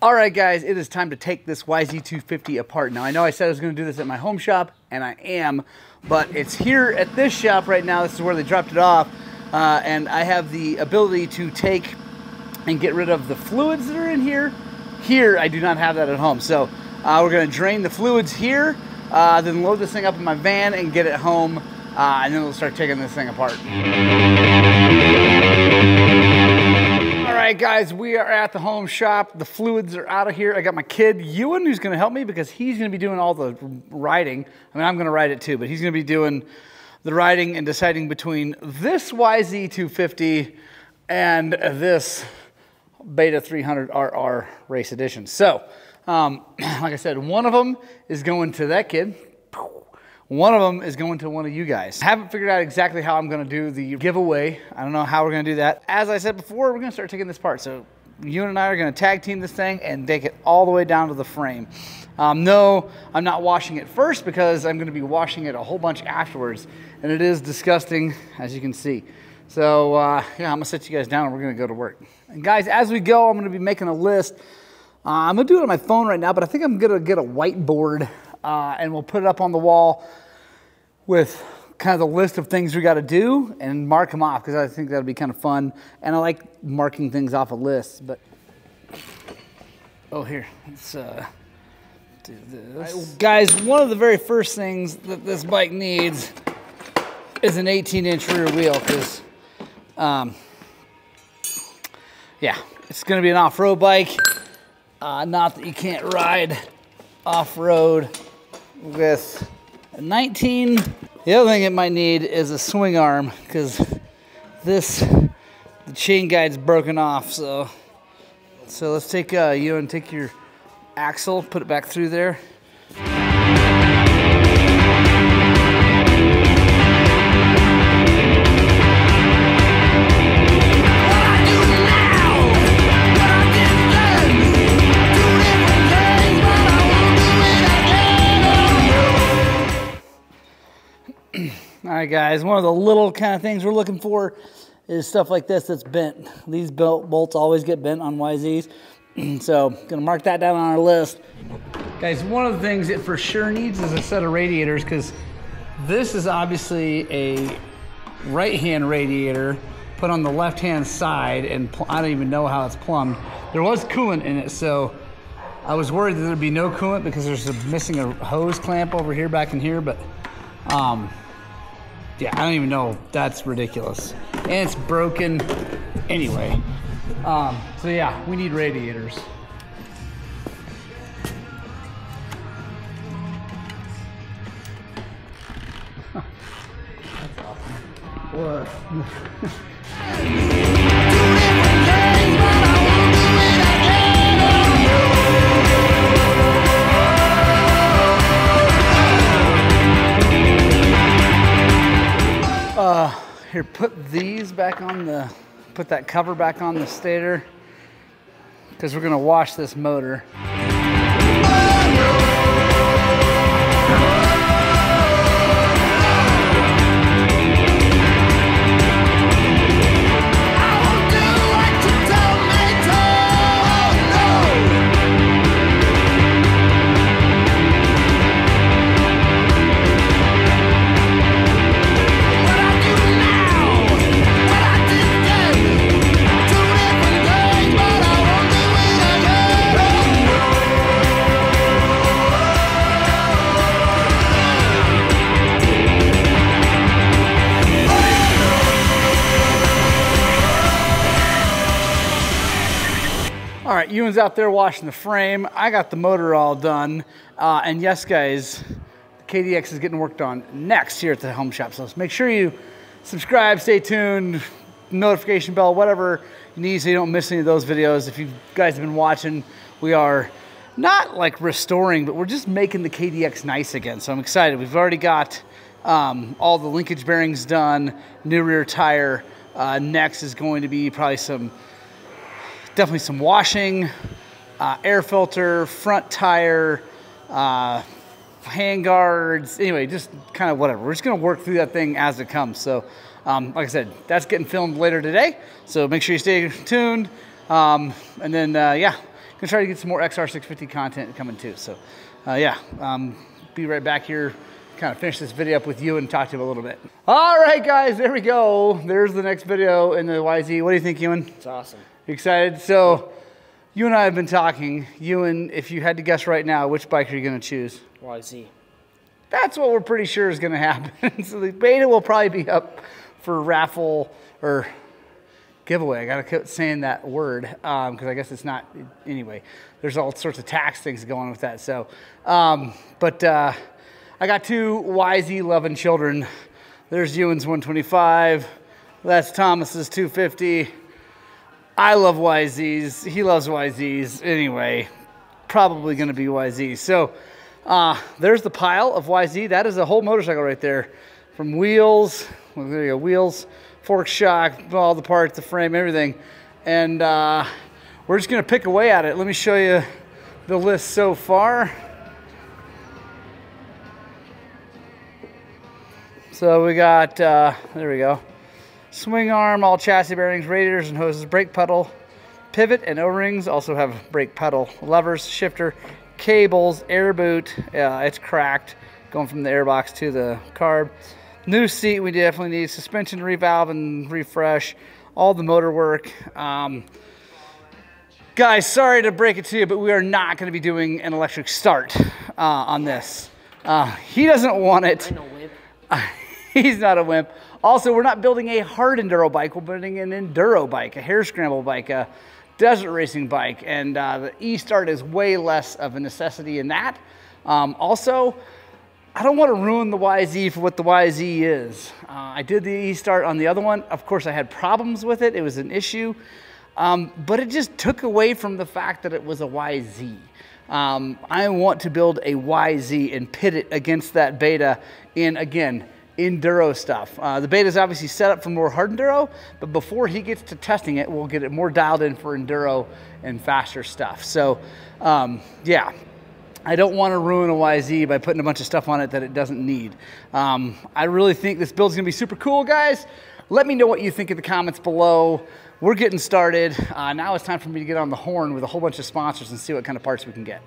All right, guys, it is time to take this YZ250 apart. Now, I know I said I was going to do this at my home shop, and I am, but it's here at this shop right now. This is where they dropped it off, and I have the ability to take and get rid of the fluids that are in here. Here, I do not have that at home, so we're going to drain the fluids here, then load this thing up in my van and get it home, and then we'll start taking this thing apart. All right, guys, we are at the home shop. The fluids are out of here. I got my kid, Ewan, who's going to help me because he's going to be doing all the riding. I mean, I'm going to ride it too, but he's going to be doing the riding and deciding between this YZ250 and this Beta 300 RR Race Edition. So, like I said, one of them is going to that kid. One of them is going to one of you guys. I haven't figured out exactly how I'm going to do the giveaway. I don't know how we're going to do that. As I said before, we're going to start taking this apart. So you and I are going to tag team this thing and take it all the way down to the frame. No, I'm not washing it first because I'm going to be washing it a whole bunch afterwards. And it is disgusting, as you can see. So yeah, I'm going to sit you guys down and we're going to go to work. And guys, as we go, I'm going to be making a list. I'm going to do it on my phone right now, but I think I'm going to get a whiteboard and we'll put it up on the wall with kind of the list of things we got to do and mark them off because I think that'll be kind of fun. And I like marking things off a list. But oh, here, let's do this. Right, guys, one of the very first things that this bike needs is an 18-inch rear wheel because, yeah, it's going to be an off-road bike. Not that you can't ride off-road with a 19. The other thing it might need is a swing arm because the chain guide's broken off. So let's take you and take your axle, put it back through there. All right, guys, one of the little kind of things we're looking for is stuff like this that's bent. These bolts always get bent on YZs. So, gonna mark that down on our list. Guys, one of the things it for sure needs is a set of radiators because this is obviously a right-hand radiator put on the left-hand side, and I don't even know how it's plumbed. There was coolant in it, so I was worried that there'd be no coolant because there's missing a hose clamp over here, back in here, but yeah, I don't even know. That's ridiculous. And it's broken anyway. So yeah, we need radiators. That's awesome. What? Here, put these back on put that cover back on the stator because we're gonna wash this motor. All right, Ewan's out there washing the frame. I got the motor all done. And yes, guys, the KDX is getting worked on next here at the home shop. So make sure you subscribe, stay tuned, notification bell, whatever you need so you don't miss any of those videos. If you guys have been watching, we are not like restoring, but we're just making the KDX nice again. So I'm excited. We've already got all the linkage bearings done, new rear tire. Next is going to be probably definitely some washing, air filter, front tire, hand guards, anyway, just kind of whatever. We're just gonna work through that thing as it comes. So like I said, that's getting filmed later today. So make sure you stay tuned. And then, yeah, gonna try to get some more XR650 content coming too. So yeah, be right back here, kind of finish this video up with you and talk to you a little bit. All right, guys, there we go. There's the next video in the YZ. What do you think, Ewan? It's awesome. You excited? So you and I have been talking. Ewan, if you had to guess right now, which bike are you gonna choose? YZ. That's what we're pretty sure is gonna happen. So the beta will probably be up for raffle or giveaway. I gotta keep saying that word because I guess it's not, anyway, there's all sorts of tax things going on with that. So, I got two YZ loving children. There's Ewan's 125. That's Thomas's 250. I love YZs. He loves YZs. Anyway, probably gonna be YZ. So there's the pile of YZ. That is a whole motorcycle right there. From wheels, well, there you go, wheels, fork shock, all the parts, the frame, everything. And we're just gonna pick away at it. Let me show you the list so far. So we got, there we go. Swing arm, all chassis bearings, radiators and hoses, brake pedal, pivot and O-rings, also have brake pedal, levers, shifter, cables, air boot, it's cracked, going from the airbox to the carb. New seat, we definitely need suspension revalve and refresh, all the motor work. Guys, sorry to break it to you, but we are not going to be doing an electric start on this. He doesn't want it. I know, wimp. He's not a wimp. Also, we're not building a hard enduro bike. We're building an enduro bike, a hare scramble bike, a desert racing bike, and the e-start is way less of a necessity in that. Also, I don't want to ruin the YZ for what the YZ is. I did the e-start on the other one. Of course, I had problems with it. It was an issue, but it just took away from the fact that it was a YZ. I want to build a YZ and pit it against that beta in, again, enduro stuff. The beta is obviously set up for more hard enduro, but before he gets to testing it, we'll get it more dialed in for enduro and faster stuff. So yeah, I don't want to ruin a YZ by putting a bunch of stuff on it that it doesn't need. I really think this build's gonna be super cool, guys. Let me know what you think in the comments below. We're getting started. Now it's time for me to get on the horn with a whole bunch of sponsors and see what kind of parts we can get.